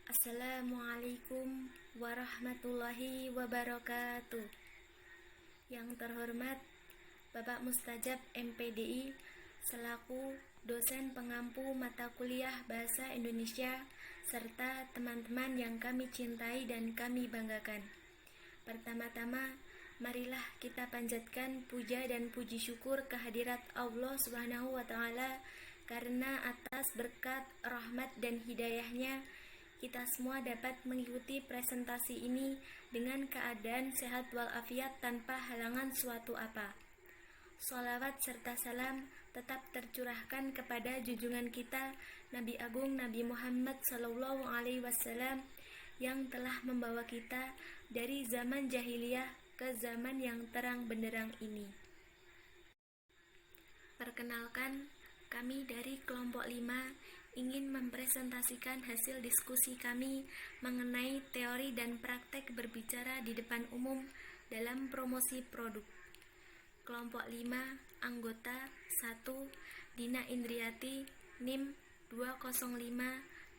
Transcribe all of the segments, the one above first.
Assalamualaikum warahmatullahi wabarakatuh. Yang terhormat Bapak Mustajab MPDI selaku dosen pengampu mata kuliah Bahasa Indonesia serta teman-teman yang kami cintai dan kami banggakan. Pertama-tama, marilah kita panjatkan puja dan puji syukur kehadirat Allah Subhanahu wa Ta'ala karena atas berkat, rahmat dan hidayahnya kita semua dapat mengikuti presentasi ini dengan keadaan sehat walafiat tanpa halangan suatu apa. Sholawat serta salam tetap tercurahkan kepada junjungan kita Nabi Agung Nabi Muhammad SAW yang telah membawa kita dari zaman jahiliyah ke zaman yang terang benderang ini. Perkenalkan, kami dari kelompok 5 ingin mempresentasikan hasil diskusi kami mengenai teori dan praktek berbicara di depan umum dalam promosi produk. Kelompok 5, anggota 1, Dina Indriati, NIM 205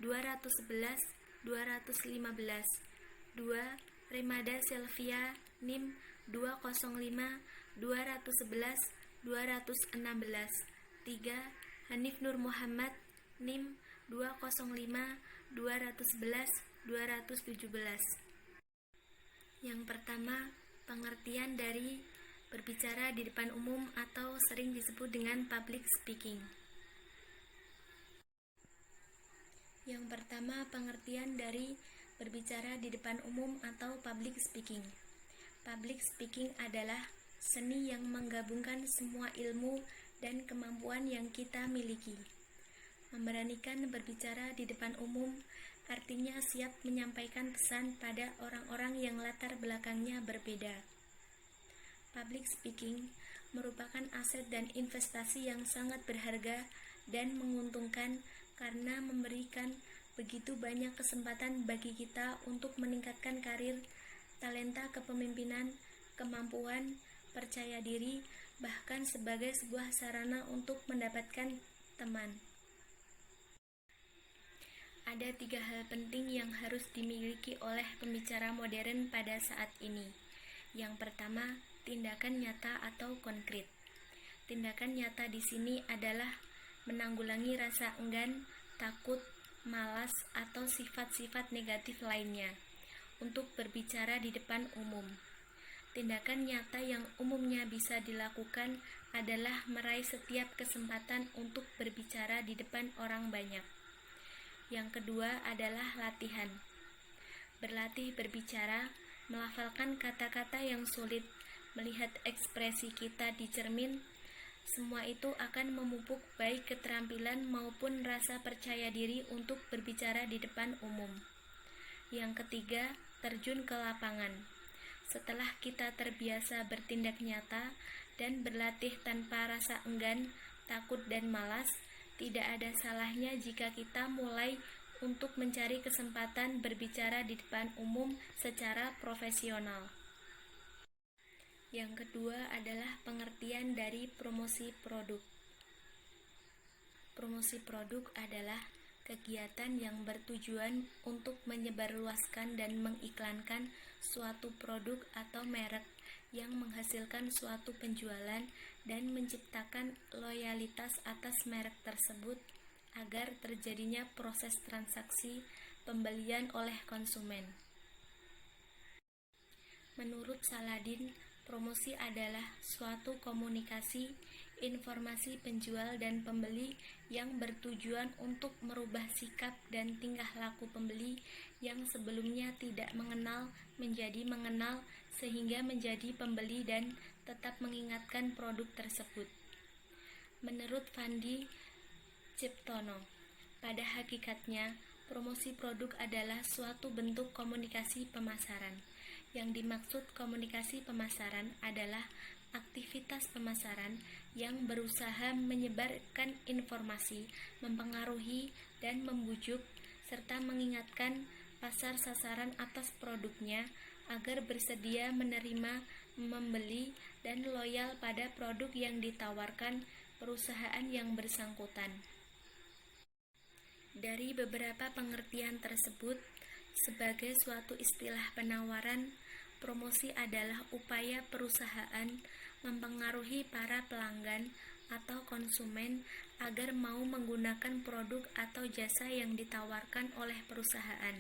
211 215. 2, Remada Sylvia, NIM 205 211 216. 3, Hanif Nur Muhammad, NIM 205 211 217. Yang pertama, pengertian dari berbicara di depan umum atau sering disebut dengan public speaking. Yang pertama, pengertian dari berbicara di depan umum atau public speaking. Public speaking adalah seni yang menggabungkan semua ilmu dan kemampuan yang kita miliki. Memberanikan berbicara di depan umum artinya siap menyampaikan pesan pada orang-orang yang latar belakangnya berbeda. Public speaking merupakan aset dan investasi yang sangat berharga dan menguntungkan karena memberikan begitu banyak kesempatan bagi kita untuk meningkatkan karir, talenta kepemimpinan, kemampuan, percaya diri, bahkan sebagai sebuah sarana untuk mendapatkan teman. Ada 3 hal penting yang harus dimiliki oleh pembicara modern pada saat ini. Yang pertama, tindakan nyata atau konkret. Tindakan nyata di sini adalah menanggulangi rasa enggan, takut, malas, atau sifat-sifat negatif lainnya untuk berbicara di depan umum. Tindakan nyata yang umumnya bisa dilakukan adalah meraih setiap kesempatan untuk berbicara di depan orang banyak. Yang kedua adalah latihan. Berlatih berbicara, melafalkan kata-kata yang sulit, melihat ekspresi kita di cermin, semua itu akan memupuk baik keterampilan maupun rasa percaya diri untuk berbicara di depan umum. Yang ketiga, terjun ke lapangan. Setelah kita terbiasa bertindak nyata dan berlatih tanpa rasa enggan, takut dan malas, tidak ada salahnya jika kita mulai untuk mencari kesempatan berbicara di depan umum secara profesional. Yang kedua adalah pengertian dari promosi produk. Promosi produk adalah kegiatan yang bertujuan untuk menyebarluaskan dan mengiklankan suatu produk atau merek yang menghasilkan suatu penjualan dan menciptakan loyalitas atas merek tersebut agar terjadinya proses transaksi pembelian oleh konsumen. Menurut Saladin, promosi adalah suatu komunikasi, informasi penjual dan pembeli yang bertujuan untuk merubah sikap dan tingkah laku pembeli yang sebelumnya tidak mengenal menjadi mengenal sehingga menjadi pembeli dan tetap mengingatkan produk tersebut. Menurut Fandi Ciptono, pada hakikatnya promosi produk adalah suatu bentuk komunikasi pemasaran. Yang dimaksud komunikasi pemasaran adalah aktivitas pemasaran yang berusaha menyebarkan informasi, mempengaruhi dan membujuk, serta mengingatkan pasar sasaran atas produknya agar bersedia menerima, membeli, dan loyal pada produk yang ditawarkan perusahaan yang bersangkutan. Dari beberapa pengertian tersebut, sebagai suatu istilah penawaran, promosi adalah upaya perusahaan mempengaruhi para pelanggan atau konsumen agar mau menggunakan produk atau jasa yang ditawarkan oleh perusahaan.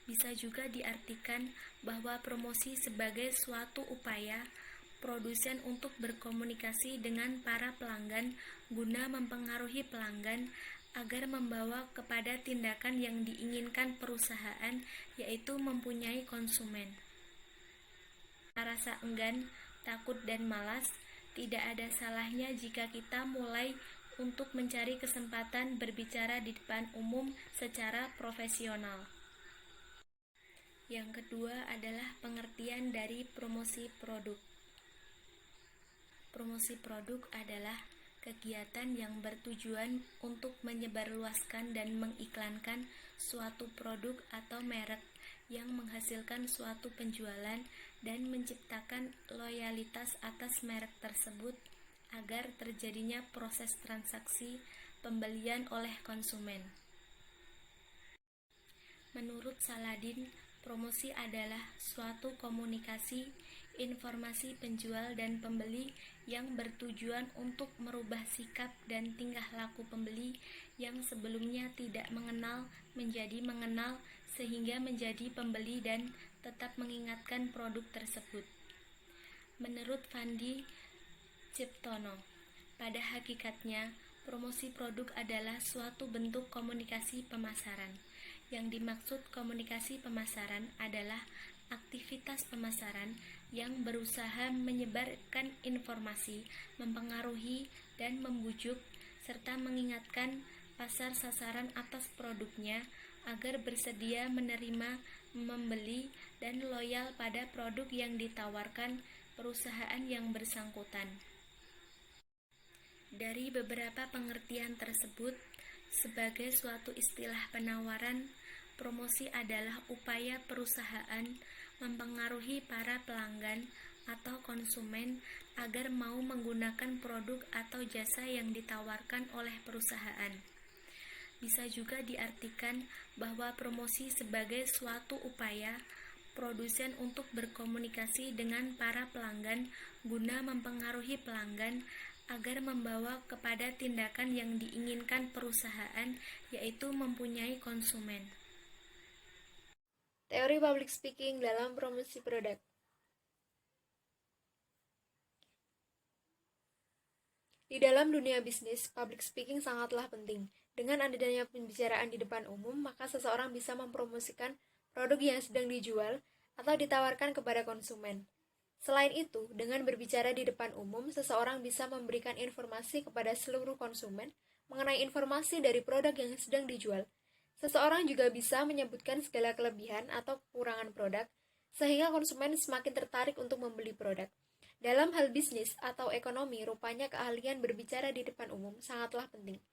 Bisa juga diartikan bahwa promosi sebagai suatu upaya produsen untuk berkomunikasi dengan para pelanggan guna mempengaruhi pelanggan agar membawa kepada tindakan yang diinginkan perusahaan, yaitu mempunyai konsumen. Rasa enggan, takut, dan malas, tidak ada salahnya jika kita mulai untuk mencari kesempatan berbicara di depan umum secara profesional. Yang kedua adalah pengertian dari promosi produk. Promosi produk adalah kegiatan yang bertujuan untuk menyebarluaskan dan mengiklankan suatu produk atau merek yang menghasilkan suatu penjualan dan menciptakan loyalitas atas merek tersebut agar terjadinya proses transaksi pembelian oleh konsumen. Menurut Saladin, promosi adalah suatu komunikasi, informasi penjual dan pembeli yang bertujuan untuk merubah sikap dan tingkah laku pembeli yang sebelumnya tidak mengenal menjadi mengenal sehingga menjadi pembeli dan tetap mengingatkan produk tersebut. Menurut Fandi Ciptono, pada hakikatnya promosi produk adalah suatu bentuk komunikasi pemasaran. Yang dimaksud komunikasi pemasaran adalah aktivitas pemasaran yang berusaha menyebarkan informasi, mempengaruhi dan membujuk, serta mengingatkan pasar sasaran atas produknya agar bersedia menerima, membeli, dan loyal pada produk yang ditawarkan perusahaan yang bersangkutan. Dari beberapa pengertian tersebut, sebagai suatu istilah penawaran, promosi adalah upaya perusahaan mempengaruhi para pelanggan atau konsumen agar mau menggunakan produk atau jasa yang ditawarkan oleh perusahaan. Bisa juga diartikan bahwa promosi sebagai suatu upaya produsen untuk berkomunikasi dengan para pelanggan guna mempengaruhi pelanggan agar membawa kepada tindakan yang diinginkan perusahaan, yaitu mempunyai konsumen. Teori public speaking dalam promosi produk. Di dalam dunia bisnis, public speaking sangatlah penting. Dengan adanya pembicaraan di depan umum, maka seseorang bisa mempromosikan produk yang sedang dijual atau ditawarkan kepada konsumen. Selain itu, dengan berbicara di depan umum, seseorang bisa memberikan informasi kepada seluruh konsumen mengenai informasi dari produk yang sedang dijual. Seseorang juga bisa menyebutkan segala kelebihan atau kekurangan produk, sehingga konsumen semakin tertarik untuk membeli produk. Dalam hal bisnis atau ekonomi, rupanya keahlian berbicara di depan umum sangatlah penting.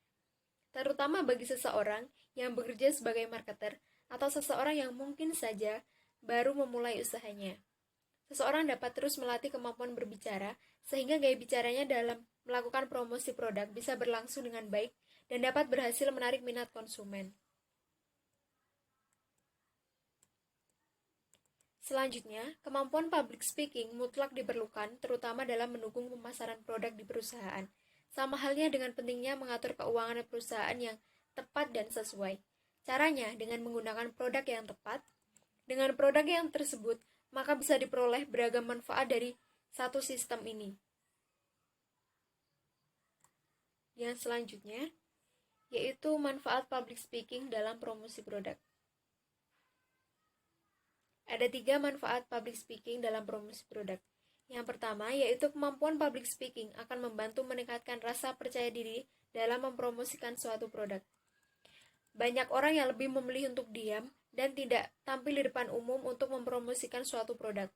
Terutama bagi seseorang yang bekerja sebagai marketer atau seseorang yang mungkin saja baru memulai usahanya. Seseorang dapat terus melatih kemampuan berbicara, sehingga gaya bicaranya dalam melakukan promosi produk bisa berlangsung dengan baik dan dapat berhasil menarik minat konsumen. Selanjutnya, kemampuan public speaking mutlak diperlukan, terutama dalam mendukung pemasaran produk di perusahaan. Sama halnya dengan pentingnya mengatur keuangan perusahaan yang tepat dan sesuai. Caranya dengan menggunakan produk yang tepat. Dengan produk yang tersebut, maka bisa diperoleh beragam manfaat dari satu sistem ini. Yang selanjutnya, yaitu manfaat public speaking dalam promosi produk. Ada 3 manfaat public speaking dalam promosi produk. Yang pertama, yaitu kemampuan public speaking akan membantu meningkatkan rasa percaya diri dalam mempromosikan suatu produk. Banyak orang yang lebih memilih untuk diam dan tidak tampil di depan umum untuk mempromosikan suatu produk.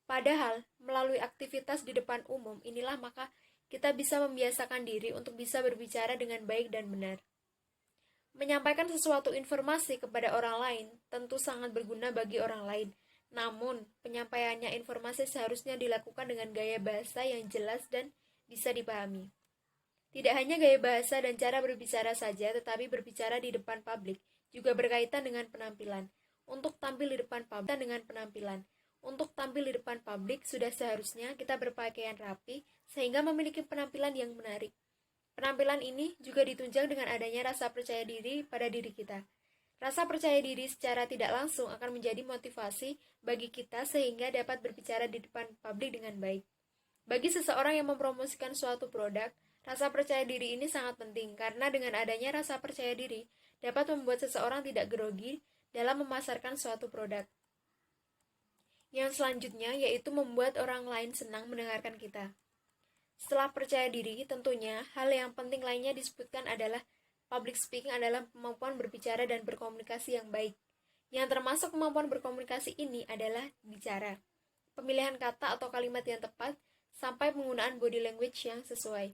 Padahal, melalui aktivitas di depan umum inilah maka kita bisa membiasakan diri untuk bisa berbicara dengan baik dan benar. Menyampaikan sesuatu informasi kepada orang lain tentu sangat berguna bagi orang lain. Namun, penyampaiannya informasi seharusnya dilakukan dengan gaya bahasa yang jelas dan bisa dipahami. Tidak hanya gaya bahasa dan cara berbicara saja, tetapi berbicara di depan publik juga berkaitan dengan penampilan. Untuk tampil di depan publik sudah seharusnya kita berpakaian rapi sehingga memiliki penampilan yang menarik. Penampilan ini juga ditunjang dengan adanya rasa percaya diri pada diri kita. Rasa percaya diri secara tidak langsung akan menjadi motivasi bagi kita sehingga dapat berbicara di depan publik dengan baik. Bagi seseorang yang mempromosikan suatu produk, rasa percaya diri ini sangat penting karena dengan adanya rasa percaya diri dapat membuat seseorang tidak grogi dalam memasarkan suatu produk. Yang selanjutnya yaitu membuat orang lain senang mendengarkan kita. Setelah percaya diri, tentunya hal yang penting lainnya disebutkan adalah public speaking adalah kemampuan berbicara dan berkomunikasi yang baik. Yang termasuk kemampuan berkomunikasi ini adalah bicara, pemilihan kata atau kalimat yang tepat, sampai penggunaan body language yang sesuai.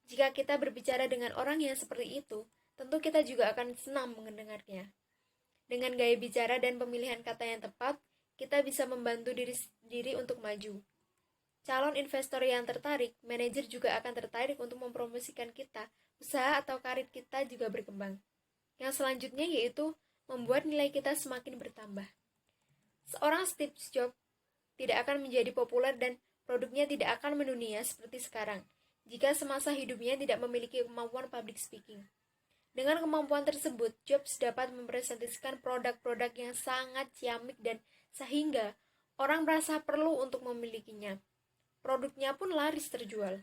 Jika kita berbicara dengan orang yang seperti itu, tentu kita juga akan senang mendengarnya. Dengan gaya bicara dan pemilihan kata yang tepat, kita bisa membantu diri untuk maju. Calon investor yang tertarik, manajer juga akan tertarik untuk mempromosikan kita, usaha atau karir kita juga berkembang. Yang selanjutnya yaitu membuat nilai kita semakin bertambah. Seorang Steve Jobs tidak akan menjadi populer dan produknya tidak akan mendunia seperti sekarang, jika semasa hidupnya tidak memiliki kemampuan public speaking. Dengan kemampuan tersebut, Jobs dapat mempresentasikan produk-produk yang sangat ciamik dan sehingga orang merasa perlu untuk memilikinya. Produknya pun laris terjual.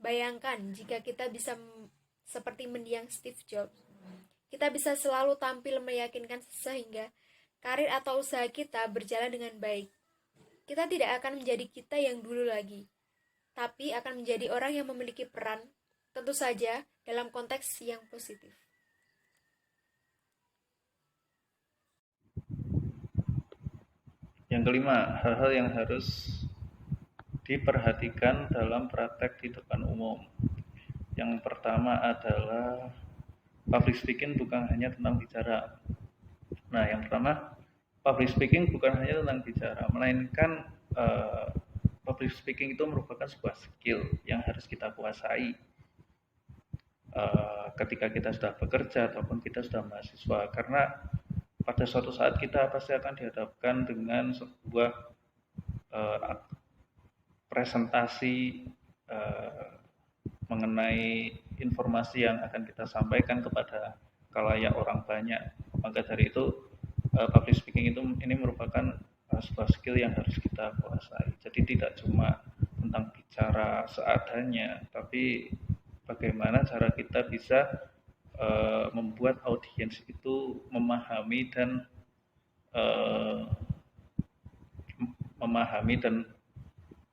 Bayangkan jika kita bisa seperti mendiang Steve Jobs. Kita bisa selalu tampil meyakinkan sehingga karir atau usaha kita berjalan dengan baik. Kita tidak akan menjadi kita yang dulu lagi, tapi akan menjadi orang yang memiliki peran, tentu saja dalam konteks yang positif. Yang kelima, hal-hal yang harus diperhatikan dalam praktek di depan umum. Yang pertama adalah public speaking bukan hanya tentang bicara. Nah, yang pertama, public speaking bukan hanya tentang bicara, melainkan public speaking itu merupakan sebuah skill yang harus kita kuasai ketika kita sudah bekerja ataupun kita sudah mahasiswa, karena pada suatu saat kita pasti akan dihadapkan dengan sebuah presentasi mengenai informasi yang akan kita sampaikan kepada khalayak orang banyak. Maka dari itu public speaking ini merupakan sebuah skill yang harus kita kuasai. Jadi tidak cuma tentang bicara seadanya, tapi bagaimana cara kita bisa membuat audiens itu memahami dan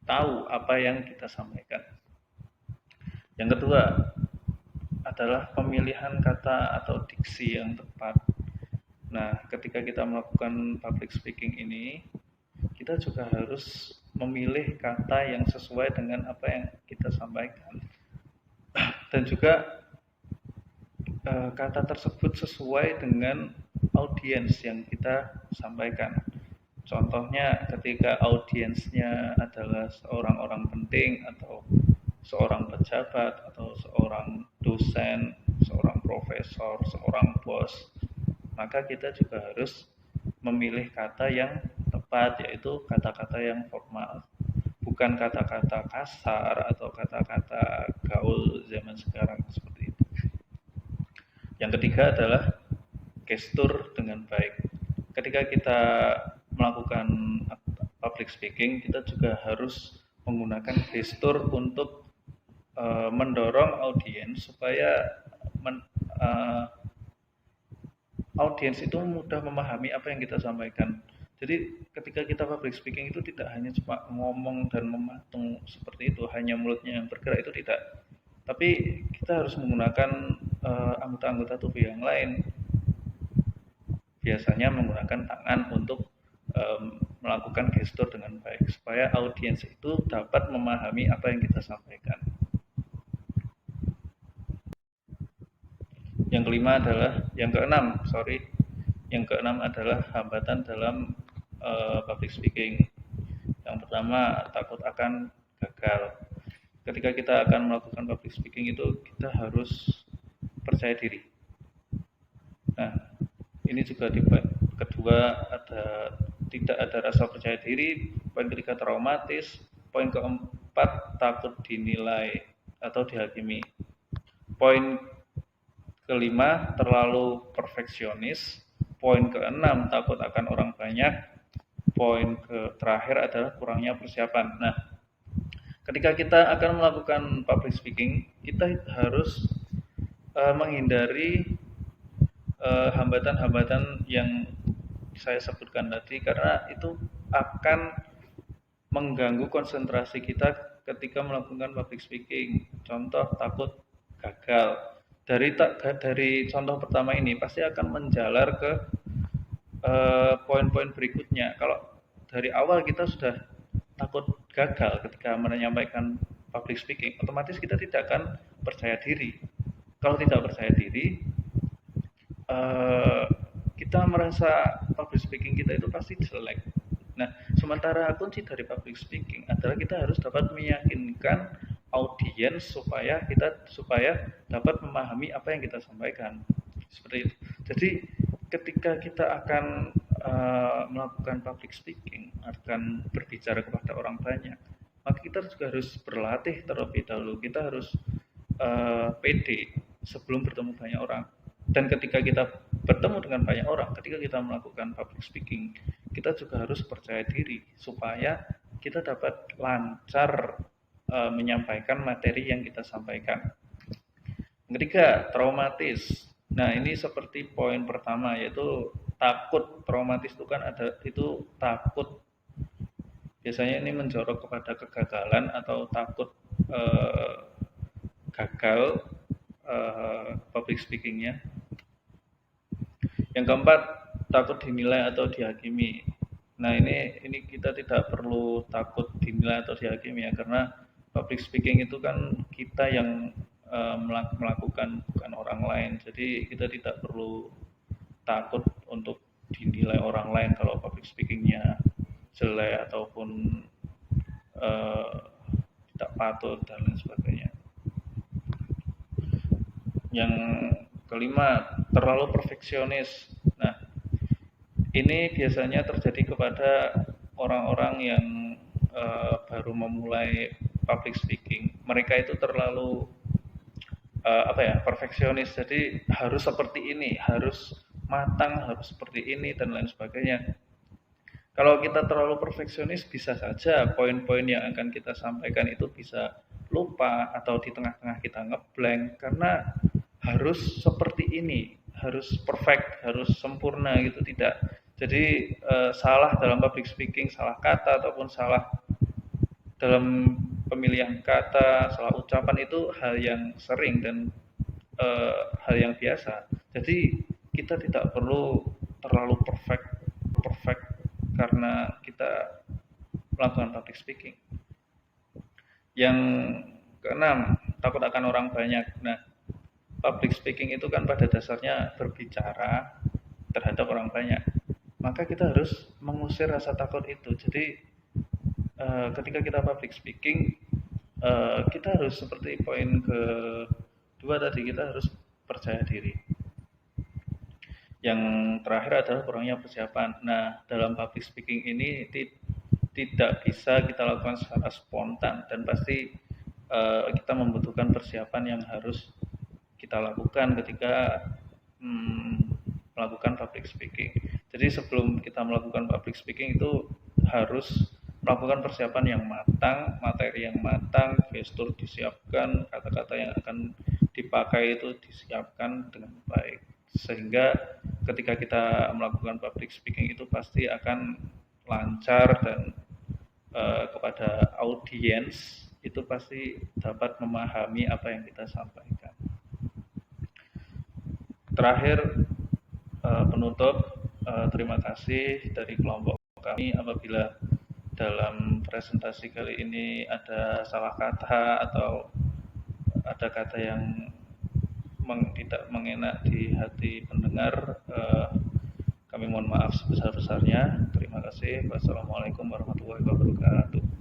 tahu apa yang kita sampaikan. Yang kedua adalah pemilihan kata atau diksi yang tepat. Nah, ketika kita melakukan public speaking ini, kita juga harus memilih kata yang sesuai dengan apa yang kita sampaikan. Dan juga kata tersebut sesuai dengan audiens yang kita sampaikan. Contohnya ketika audiensnya adalah seorang orang penting atau seorang pejabat atau seorang dosen, seorang profesor, seorang bos, maka kita juga harus memilih kata yang tepat, yaitu kata-kata yang formal, bukan kata-kata kasar atau kata-kata gaul zaman sekarang seperti itu. Yang ketiga adalah gestur dengan baik. Ketika kita melakukan public speaking, kita juga harus menggunakan gestur untuk mendorong audiens supaya audiens itu mudah memahami apa yang kita sampaikan. Jadi ketika kita public speaking itu tidak hanya cuma ngomong dan mematung seperti itu, hanya mulutnya yang bergerak, itu tidak. Tapi kita harus menggunakan anggota-anggota tubuh yang lain. Biasanya menggunakan tangan untuk melakukan gestur dengan baik supaya audiens itu dapat memahami apa yang kita sampaikan. Yang keenam adalah hambatan dalam public speaking. Yang pertama, takut akan gagal. ketika kita akan melakukan public speaking itu kita harus percaya diri. Nah, ini juga di poin kedua tidak ada rasa percaya diri, poin ketiga traumatis, poin keempat takut dinilai atau dihakimi. Poin kelima terlalu perfeksionis, poin keenam takut akan orang banyak, poin terakhir adalah kurangnya persiapan. Nah, ketika kita akan melakukan public speaking, kita harus menghindari hambatan-hambatan yang saya sebutkan tadi, karena itu akan mengganggu konsentrasi kita ketika melakukan public speaking. Contoh, takut gagal. Dari contoh pertama ini pasti akan menjalar ke poin-poin berikutnya. Kalau dari awal kita sudah takut gagal ketika menyampaikan public speaking, otomatis kita tidak akan percaya diri. Kalau tidak percaya diri, kita merasa public speaking kita itu pasti jelek. Nah, sementara kunci dari public speaking adalah kita harus dapat meyakinkan audiens supaya dapat memahami apa yang kita sampaikan. Seperti itu. Jadi ketika kita akan melakukan public speaking, akan berbicara kepada orang banyak, maka kita juga harus berlatih terlebih dahulu. Kita harus pede sebelum bertemu banyak orang. Dan ketika kita bertemu dengan banyak orang, ketika kita melakukan public speaking, kita juga harus percaya diri supaya kita dapat lancar menyampaikan materi yang kita sampaikan. Yang ketiga, traumatis. Nah, ini seperti poin pertama, yaitu takut. Traumatis itu kan itu takut. Biasanya ini menjorok kepada kegagalan atau takut gagal public speakingnya. Yang keempat, takut dinilai atau dihakimi. Nah, ini kita tidak perlu takut dinilai atau dihakimi ya, karena public speaking itu kan kita yang melakukan, bukan orang lain. Jadi kita tidak perlu takut untuk dinilai orang lain kalau public speakingnya jelek ataupun tidak patut dan lain sebagainya. Yang kelima, terlalu perfeksionis. Nah, ini biasanya terjadi kepada orang-orang yang baru memulai public speaking. Mereka itu terlalu perfeksionis. Jadi harus seperti ini, harus matang, harus seperti ini dan lain sebagainya. Kalau kita terlalu perfeksionis, bisa saja poin-poin yang akan kita sampaikan itu bisa lupa atau di tengah-tengah kita ngeblank, karena harus seperti ini, harus perfect, harus sempurna gitu, tidak. Jadi salah dalam public speaking, salah kata ataupun salah dalam pemilihan kata, salah ucapan itu hal yang sering dan hal yang biasa. Jadi kita tidak perlu terlalu perfect karena kita melakukan public speaking. Yang keenam, takut akan orang banyak. Nah, public speaking itu kan pada dasarnya berbicara terhadap orang banyak. Maka kita harus mengusir rasa takut itu. Jadi ketika kita public speaking, kita harus seperti poin kedua tadi, kita harus percaya diri. Yang terakhir adalah kurangnya persiapan. Nah, dalam public speaking ini tidak bisa kita lakukan secara spontan, dan pasti kita membutuhkan persiapan yang harus kita lakukan ketika melakukan public speaking. Jadi sebelum kita melakukan public speaking itu harus melakukan persiapan yang matang, materi yang matang, gestur disiapkan, kata-kata yang akan dipakai itu disiapkan dengan baik. Sehingga ketika kita melakukan public speaking itu pasti akan lancar dan kepada audiens itu pasti dapat memahami apa yang kita sampaikan. Terakhir, penutup, terima kasih dari kelompok kami. Apabila dalam presentasi kali ini ada salah kata atau ada kata yang tidak mengenak di hati pendengar, kami mohon maaf sebesar-besarnya. Terima kasih. Wassalamualaikum warahmatullahi wabarakatuh.